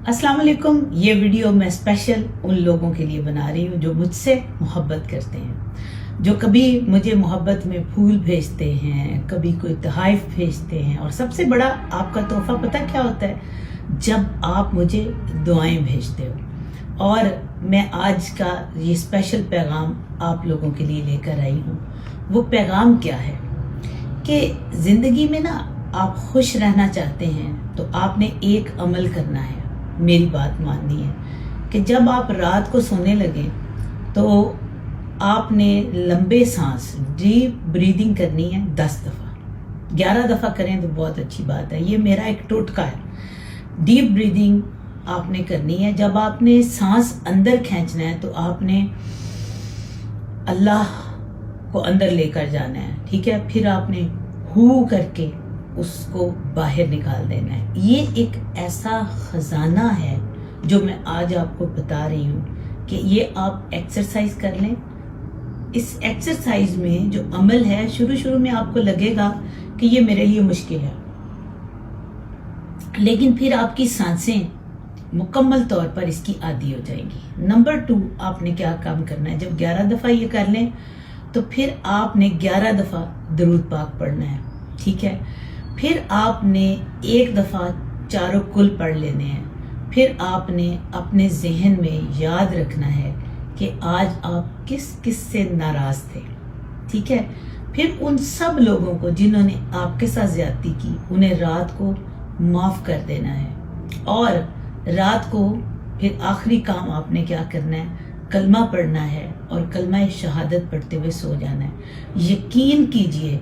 अस्सलाम वालेकुम। ये वीडियो मैं स्पेशल उन लोगों के लिए बना रही हूँ जो मुझसे मोहब्बत करते हैं, जो कभी मुझे मोहब्बत में फूल भेजते हैं, कभी कोई तोहफ़े भेजते हैं, और सबसे बड़ा आपका तोहफा पता क्या होता है? जब आप मुझे दुआएं भेजते हो। और मैं आज का ये स्पेशल पैगाम आप लोगों के लिए लेकर आई हूँ। वो पैगाम क्या है कि ज़िंदगी में ना आप खुश रहना चाहते हैं तो आपने एक अमल करना है, मेरी बात माननी है कि जब आप रात को सोने लगे तो आपने लंबे सांस डीप ब्रीदिंग करनी है 10 दफ़ा। 11 दफ़ा करें तो बहुत अच्छी बात है, ये मेरा एक टोटका है। डीप ब्रीदिंग आपने करनी है। जब आपने सांस अंदर खींचना है तो आपने अल्लाह को अंदर लेकर जाना है, ठीक है। फिर आपने हू करके उसको बाहर निकाल देना है। ये एक ऐसा खजाना है जो मैं आज आपको बता रही हूँ कि ये आप एक्सरसाइज कर लें। इस एक्सरसाइज में जो अमल है, शुरू में आपको लगेगा कि ये मेरे लिए मुश्किल है, लेकिन फिर आपकी सांसें मुकम्मल तौर पर इसकी आदी हो जाएंगी। नंबर 2, आपने क्या काम करना है? जब 11 दफ़ा ये कर लें तो फिर आपने 11 दफ़ा दरूद पाक पढ़ना है, ठीक है। फिर आपने 1 दफ़ा चारों कुल पढ़ लेने हैं। फिर आपने अपने जहन में याद रखना है कि आज आप किस किस से नाराज थे, ठीक है। फिर उन सब लोगों को जिन्होंने आपके साथ ज्यादती की, उन्हें रात को माफ कर देना है। और रात को फिर आखिरी काम आपने क्या करना है? कलमा पढ़ना है और कलमा शहादत पढ़ते हुए सो जाना है। यकीन कीजिए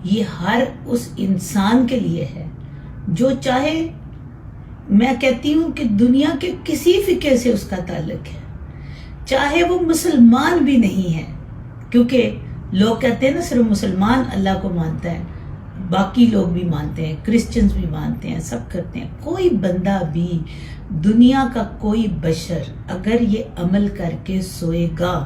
ये हर उस इंसान के लिए है जो चाहे, मैं कहती हूँ कि दुनिया के किसी फिक्र से उसका ताल्लुक है, चाहे वो मुसलमान भी नहीं है, क्योंकि लोग कहते हैं ना सिर्फ मुसलमान अल्लाह को मानता है, बाकी लोग भी मानते हैं, क्रिश्चियंस भी मानते हैं, सब करते हैं। कोई बंदा भी, दुनिया का कोई बशर अगर ये अमल करके सोएगा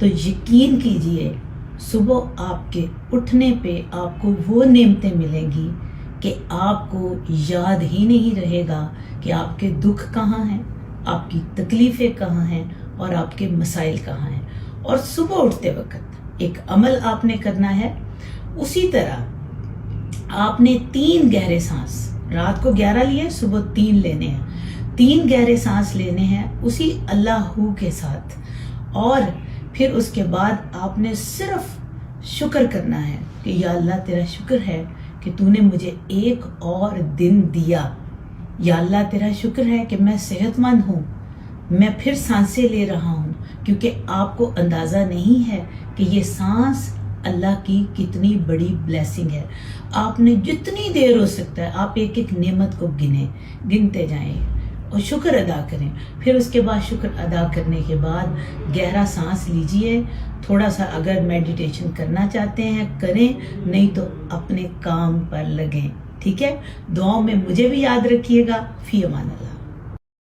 तो यकीन कीजिए सुबह आपके उठने पे आपको वो नेमतें मिलेंगी कि आपको याद ही नहीं रहेगा कि आपके दुख कहाँ हैं, आपकी तकलीफ़ें कहाँ हैं और आपके मसाइल कहाँ हैं। और सुबह उठते वक्त एक अमल आपने करना है। उसी तरह आपने 3 गहरे सांस, रात को 11 लिए, सुबह 3 लेने हैं। 3 गहरे सांस लेने हैं उसी अल्लाहू के साथ। और फिर उसके बाद आपने सिर्फ शुक्र करना है कि या अल्लाह तेरा शुक्र है कि तूने मुझे एक और दिन दिया। या अल्लाह तेरा शुक्र है कि मैं सेहतमंद हूँ, मैं फिर सांसें ले रहा हूँ, क्योंकि आपको अंदाज़ा नहीं है कि ये सांस अल्लाह की कितनी बड़ी ब्लेसिंग है। आपने जितनी देर हो सकता है आप एक एक नेमत को गिनते जाएं और शुक्र अदा करें। फिर उसके बाद शुक्र अदा करने के बाद गहरा सांस लीजिए। थोड़ा सा अगर मेडिटेशन करना चाहते हैं करें, नहीं तो अपने काम पर लगें, ठीक है। दुआओं में मुझे भी याद रखिएगा। फी अमान अल्लाह।